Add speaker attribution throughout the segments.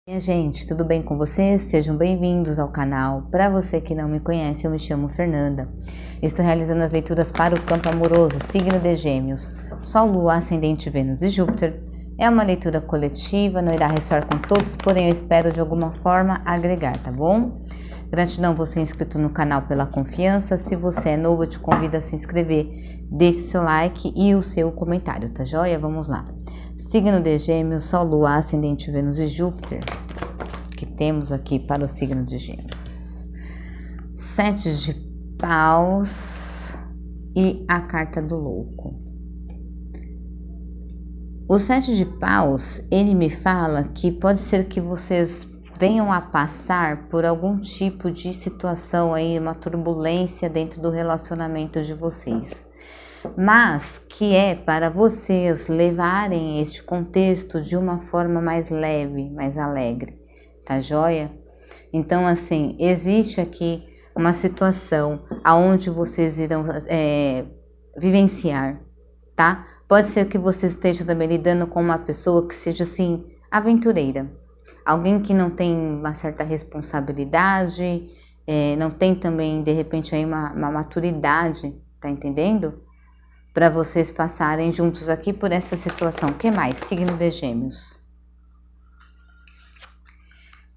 Speaker 1: Minha gente, tudo bem com vocês? Sejam bem-vindos ao canal. Para você que não me conhece, eu me chamo Fernanda. Estou realizando as leituras para o campo amoroso, signo de Gêmeos, Sol, Lua, Ascendente, Vênus e Júpiter. É uma leitura coletiva, não irá ressoar com todos, porém eu espero de alguma forma agregar, tá bom? Gratidão você inscrito no canal pela confiança. Se você é novo, eu te convido a se inscrever, deixe seu like e o seu comentário, tá joia? Vamos lá. Signo de Gêmeos, Sol, Lua, Ascendente, Vênus e Júpiter, que temos aqui para o signo de Gêmeos. 7 de paus e a carta do louco. O 7 de paus, ele me fala que pode ser que vocês venham a passar por algum tipo de situação aí, uma turbulência dentro do relacionamento de vocês, mas que é para vocês levarem este contexto de uma forma mais leve, mais alegre, tá joia? Então, assim, existe aqui uma situação aonde vocês irão vivenciar, tá? Pode ser que você esteja também lidando com uma pessoa que seja, assim, aventureira, alguém que não tem uma certa responsabilidade, não tem também, de repente, aí uma maturidade, tá entendendo? Para vocês passarem juntos aqui por essa situação. O que mais? Signo de Gêmeos.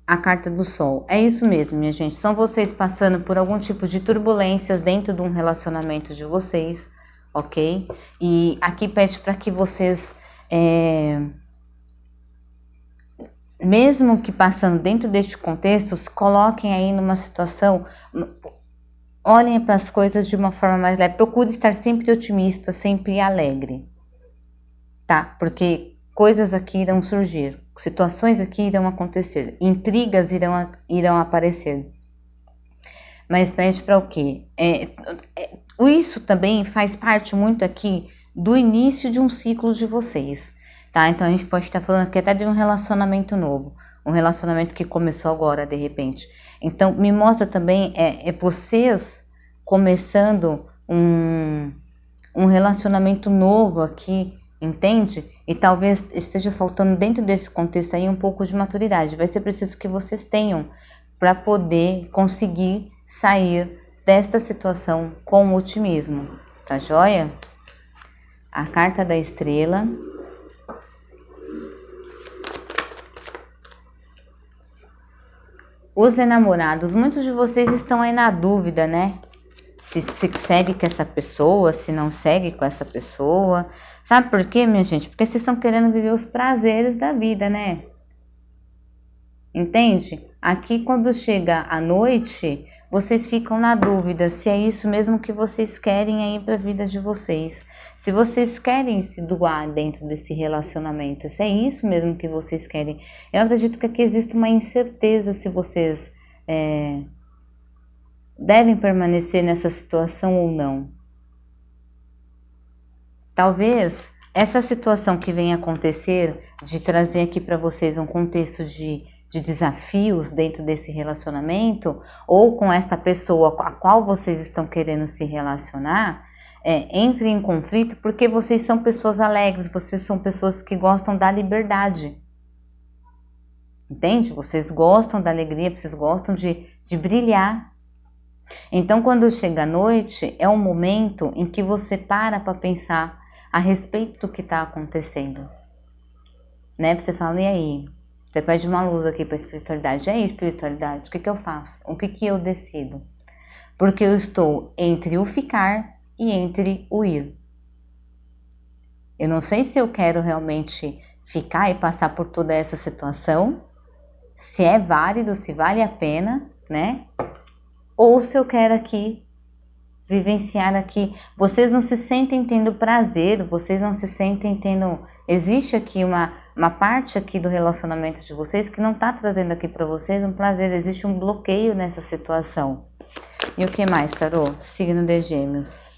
Speaker 1: A carta do Sol. É isso mesmo, minha gente. São vocês passando por algum tipo de turbulências dentro de um relacionamento de vocês, ok? E aqui pede para que vocês, mesmo que passando dentro deste contexto, se coloquem aí numa situação... Olhem para as coisas de uma forma mais leve. Procure estar sempre otimista, sempre alegre, tá? Porque coisas aqui irão surgir, situações aqui irão acontecer, intrigas irão aparecer. Mas pede para o quê? Isso também faz parte muito aqui do início de um ciclo de vocês, tá? Então a gente pode estar falando aqui até de um relacionamento novo, um relacionamento que começou agora, de repente. Então, me mostra também vocês começando um relacionamento novo aqui, entende? E talvez esteja faltando dentro desse contexto aí um pouco de maturidade. Vai ser preciso que vocês tenham para poder conseguir sair desta situação com otimismo, tá joia? A carta da estrela... Os enamorados, muitos de vocês estão aí na dúvida, né? Se segue com essa pessoa, se não segue com essa pessoa. Sabe por quê, minha gente? Porque vocês estão querendo viver os prazeres da vida, né? Entende? Aqui, quando chega a noite, vocês ficam na dúvida se é isso mesmo que vocês querem aí para a vida de vocês. Se vocês querem se doar dentro desse relacionamento, se é isso mesmo que vocês querem. Eu acredito que aqui existe uma incerteza se vocês devem permanecer nessa situação ou não. Talvez essa situação que vem acontecer, de trazer aqui para vocês um contexto de desafios dentro desse relacionamento, ou com essa pessoa a qual vocês estão querendo se relacionar, entre em conflito, porque vocês são pessoas alegres, vocês são pessoas que gostam da liberdade. Entende? Vocês gostam da alegria, vocês gostam de brilhar. Então, quando chega a noite, é um momento em que você para pensar a respeito do que está acontecendo. Né? Você fala, e aí? Você pede uma luz aqui para a espiritualidade. E aí, espiritualidade, o que eu faço? O que eu decido? Porque eu estou entre o ficar e entre o ir. Eu não sei se eu quero realmente ficar e passar por toda essa situação, se é válido, se vale a pena, né? Ou se eu quero aqui vivenciar aqui, vocês não se sentem tendo prazer, vocês não se sentem tendo... Existe aqui uma parte aqui do relacionamento de vocês que não está trazendo aqui para vocês um prazer, existe um bloqueio nessa situação. E o que mais, tarô? Signo de Gêmeos.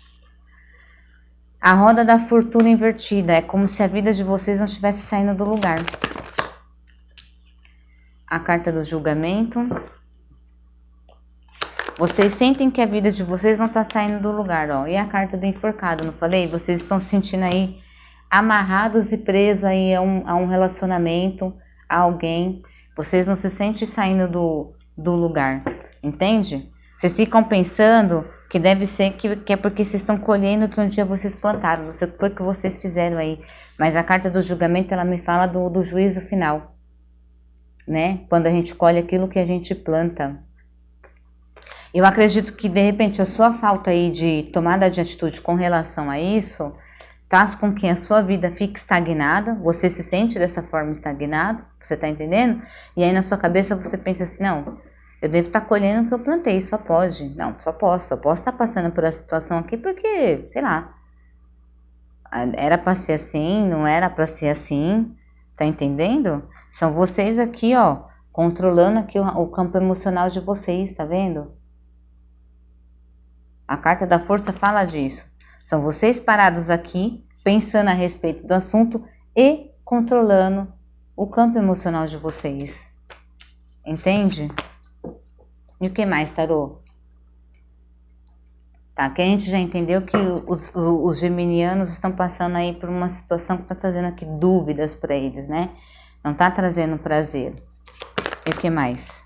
Speaker 1: A roda da fortuna invertida, é como se a vida de vocês não estivesse saindo do lugar. A carta do julgamento... Vocês sentem que a vida de vocês não está saindo do lugar, ó. E a carta do enforcado, não falei? Vocês estão se sentindo aí amarrados e presos aí a um relacionamento, a alguém. Vocês não se sentem saindo do lugar, entende? Vocês ficam pensando que deve ser que é porque vocês estão colhendo o que um dia vocês plantaram, não sei o que foi que vocês fizeram aí. Mas a carta do julgamento, ela me fala do juízo final, né? Quando a gente colhe aquilo que a gente planta. Eu acredito que, de repente, a sua falta aí de tomada de atitude com relação a isso faz com que a sua vida fique estagnada, você se sente dessa forma estagnado, você tá entendendo? E aí na sua cabeça você pensa assim, não, eu devo estar colhendo o que eu plantei, só pode. Não, só posso estar passando por essa situação aqui porque, sei lá, era pra ser assim, não era pra ser assim, tá entendendo? São vocês aqui, ó, controlando aqui o campo emocional de vocês, tá vendo? A carta da força fala disso. São vocês parados aqui, pensando a respeito do assunto e controlando o campo emocional de vocês. Entende? E o que mais, tarô? Tá, que a gente já entendeu que os geminianos estão passando aí por uma situação que tá trazendo aqui dúvidas para eles, né? Não tá trazendo prazer. E o que mais?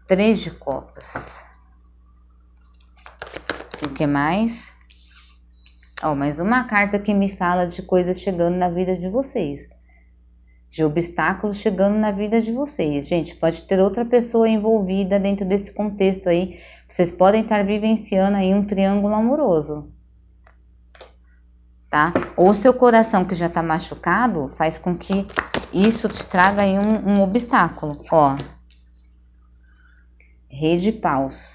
Speaker 1: 3 de copas. O que mais? Ó, mais uma carta que me fala de coisas chegando na vida de vocês. De obstáculos chegando na vida de vocês. Gente, pode ter outra pessoa envolvida dentro desse contexto aí. Vocês podem estar vivenciando aí um triângulo amoroso. Tá? Ou seu coração que já tá machucado faz com que isso te traga aí um obstáculo. Ó. Rei de paus.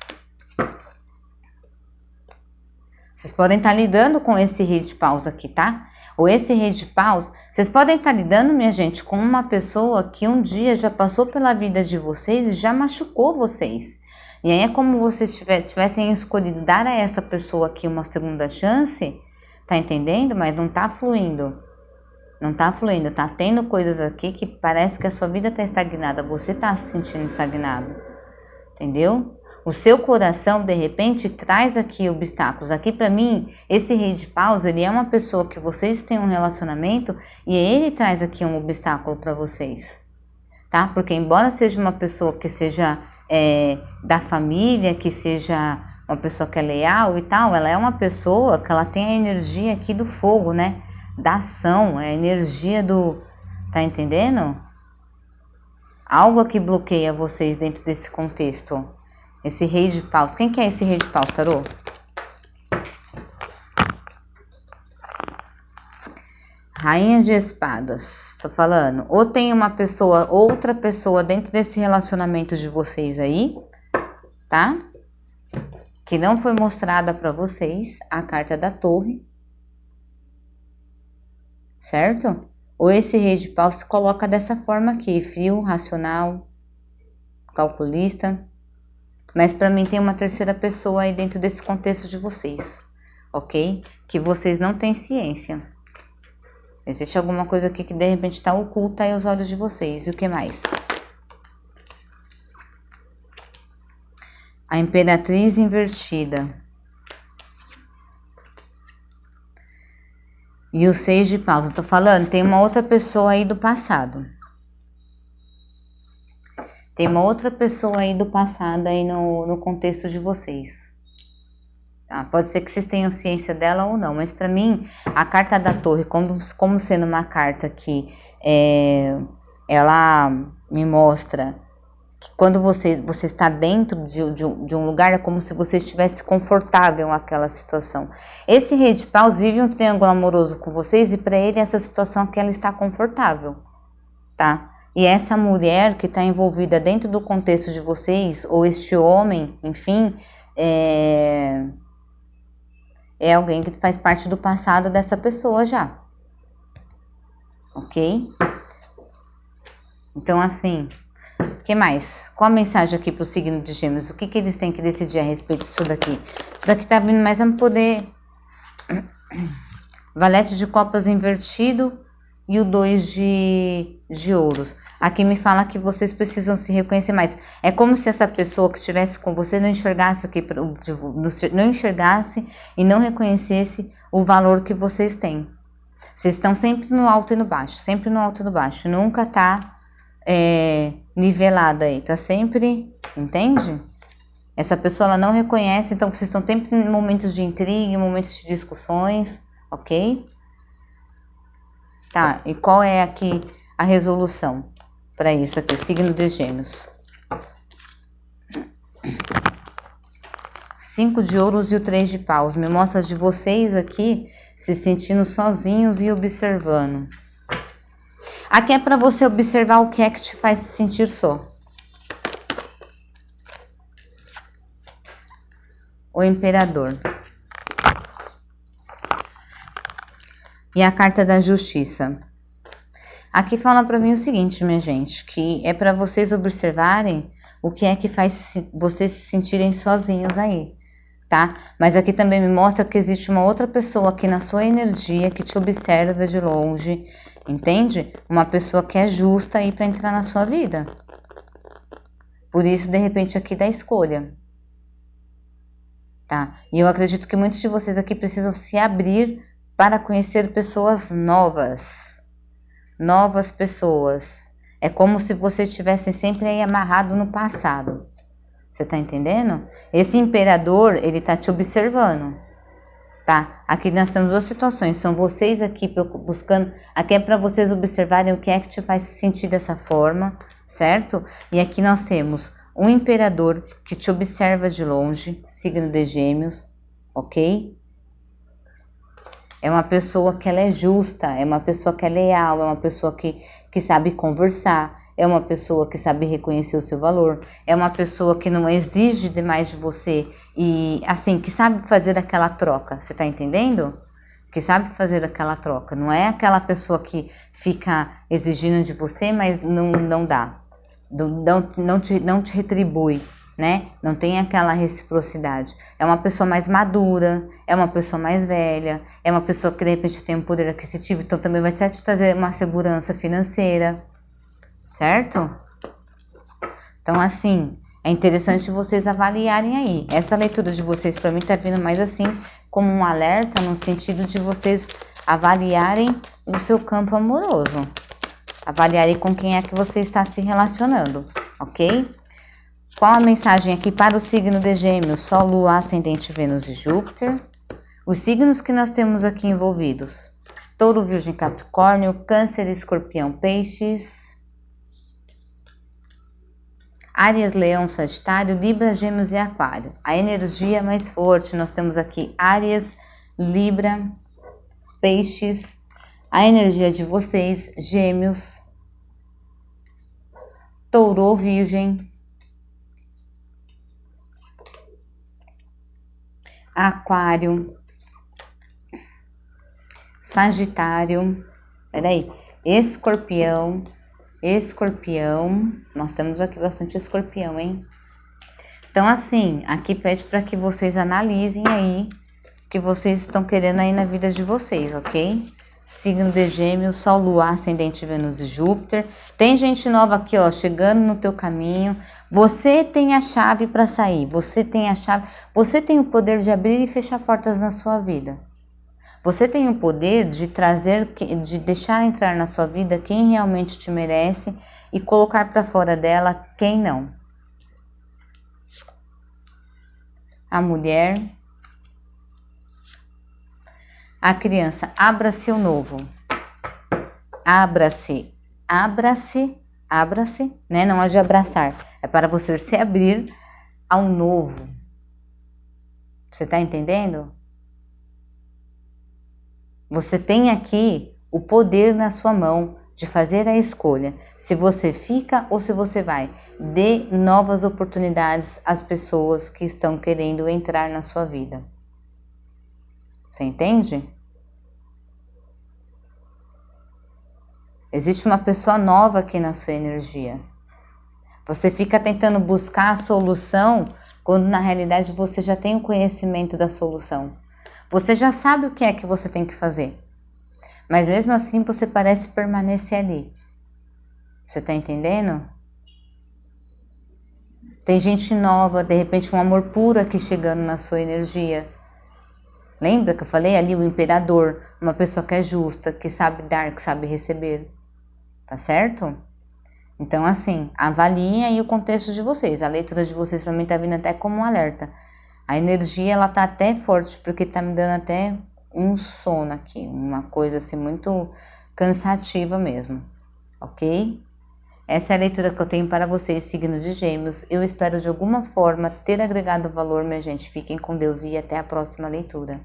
Speaker 1: Vocês podem estar lidando com esse rei de paus aqui, tá? Ou esse rei de paus, vocês podem estar lidando, minha gente, com uma pessoa que um dia já passou pela vida de vocês e já machucou vocês. E aí é como vocês tivessem escolhido dar a essa pessoa aqui uma segunda chance, tá entendendo? Mas não tá fluindo. Não tá fluindo, tá tendo coisas aqui que parece que a sua vida tá estagnada, você tá se sentindo estagnado. Entendeu? O seu coração, de repente, traz aqui obstáculos. Aqui, pra mim, esse rei de paus, ele é uma pessoa que vocês têm um relacionamento e ele traz aqui um obstáculo pra vocês, tá? Porque embora seja uma pessoa que seja da família, que seja uma pessoa que é leal e tal, ela é uma pessoa que ela tem a energia aqui do fogo, né? Da ação, a energia do... Tá entendendo? Algo que bloqueia vocês dentro desse contexto. Esse rei de paus. Quem que é esse rei de paus, tarô? Rainha de espadas. Tô falando. Ou tem uma pessoa, outra pessoa dentro desse relacionamento de vocês aí, tá? Que não foi mostrada pra vocês. A carta da torre. Certo? Ou esse rei de paus se coloca dessa forma aqui. Frio, racional, calculista. Mas pra mim tem uma terceira pessoa aí dentro desse contexto de vocês, ok? Que vocês não têm ciência. Existe alguma coisa aqui que de repente tá oculta aí aos olhos de vocês. E o que mais? A Imperatriz invertida. E o 6 de paus. Eu tô falando, tem uma outra pessoa aí do passado. Tem uma outra pessoa aí do passado aí no contexto de vocês. Tá? Pode ser que vocês tenham ciência dela ou não, mas pra mim, a carta da torre, como sendo uma carta que ela me mostra que quando você está dentro de um lugar, é como se você estivesse confortável naquela situação. Esse rei de paus vive um triângulo amoroso com vocês e pra ele essa situação que ela está confortável, tá? E essa mulher que está envolvida dentro do contexto de vocês, ou este homem, enfim, é alguém que faz parte do passado dessa pessoa já. Ok? Então, assim, o que mais? Qual a mensagem aqui para o signo de Gêmeos? O que eles têm que decidir a respeito disso daqui? Isso daqui tá vindo mais a poder... Valete de copas invertido e o 2 de ouros. Aqui me fala que vocês precisam se reconhecer mais. É como se essa pessoa que estivesse com você não enxergasse aqui, não enxergasse e não reconhecesse o valor que vocês têm. Vocês estão sempre no alto e no baixo, sempre no alto e no baixo. Nunca tá nivelada aí, tá sempre, entende? Essa pessoa, ela não reconhece, então vocês estão sempre em momentos de intriga, em momentos de discussões, ok? Tá, e qual é aqui a resolução para isso aqui, signo de Gêmeos? 5 de ouros e o 3 de paus. Me mostra de vocês aqui se sentindo sozinhos e observando. Aqui é para você observar o que é que te faz se sentir só. O Imperador. E a carta da Justiça. Aqui fala para mim o seguinte, minha gente, que é para vocês observarem o que é que faz vocês se sentirem sozinhos aí, tá? Mas aqui também me mostra que existe uma outra pessoa aqui na sua energia que te observa de longe, entende? Uma pessoa que é justa aí para entrar na sua vida. Por isso, de repente, aqui dá escolha, tá? E eu acredito que muitos de vocês aqui precisam se abrir para conhecer pessoas novas. Novas pessoas. É como se vocês estivessem sempre aí amarrado no passado. Você tá entendendo? Esse imperador, ele tá te observando, tá? Aqui nós temos duas situações. São vocês aqui buscando... Aqui é para vocês observarem o que é que te faz se sentir dessa forma, certo? E aqui nós temos um imperador que te observa de longe, signo de Gêmeos, ok? É uma pessoa que ela é justa, é uma pessoa que é leal, é uma pessoa que sabe conversar, é uma pessoa que sabe reconhecer o seu valor, é uma pessoa que não exige demais de você e, assim, que sabe fazer aquela troca, você tá entendendo? Que sabe fazer aquela troca, não é aquela pessoa que fica exigindo de você, mas não dá, não te retribui, né? Não tem aquela reciprocidade. É uma pessoa mais madura, é uma pessoa mais velha, é uma pessoa que de repente tem um poder aquisitivo, então também vai te trazer uma segurança financeira, certo? Então, assim, é interessante vocês avaliarem aí. Essa leitura de vocês, para mim, tá vindo mais assim, como um alerta, no sentido de vocês avaliarem o seu campo amoroso. Avaliarem com quem é que você está se relacionando, ok? Qual a mensagem aqui para o signo de Gêmeos? Sol, Lua, Ascendente, Vênus e Júpiter. Os signos que nós temos aqui envolvidos: Touro, Virgem, Capricórnio, Câncer, Escorpião, Peixes, Áries, Leão, Sagitário, Libra, Gêmeos e Aquário. A energia mais forte, nós temos aqui Áries, Libra, Peixes. A energia de vocês, Gêmeos, Touro, Virgem, Aquário, Sagitário, peraí, Escorpião, nós temos aqui bastante escorpião, hein? Então, assim, aqui pede para que vocês analisem aí o que vocês estão querendo aí na vida de vocês, ok? Signo de Gêmeos, Sol, Lua, Ascendente, Vênus e Júpiter. Tem gente nova aqui, ó, chegando no teu caminho. Você tem a chave para sair, você tem a chave, você tem o poder de abrir e fechar portas na sua vida. Você tem o poder de trazer, de deixar entrar na sua vida quem realmente te merece e colocar para fora dela quem não. A mulher, a criança, abra-se o novo. Abra-se, né? Não é de abraçar, é para você se abrir ao novo. Você tá entendendo? Você tem aqui o poder na sua mão de fazer a escolha, se você fica ou se você vai. Dê novas oportunidades às pessoas que estão querendo entrar na sua vida. Você entende? Existe uma pessoa nova aqui na sua energia. Você fica tentando buscar a solução, quando na realidade você já tem o conhecimento da solução. Você já sabe o que é que você tem que fazer. Mas mesmo assim você parece permanecer ali. Você tá entendendo? Tem gente nova, de repente um amor puro aqui chegando na sua energia. Lembra que eu falei ali o imperador? Uma pessoa que é justa, que sabe dar, que sabe receber. Tá certo? Então, assim, avaliem aí o contexto de vocês. A leitura de vocês pra mim tá vindo até como um alerta. A energia, ela tá até forte, porque tá me dando até um sono aqui. Uma coisa, assim, muito cansativa mesmo. Ok? Essa é a leitura que eu tenho para vocês, signo de Gêmeos. Eu espero, de alguma forma, ter agregado valor, minha gente. Fiquem com Deus e até a próxima leitura.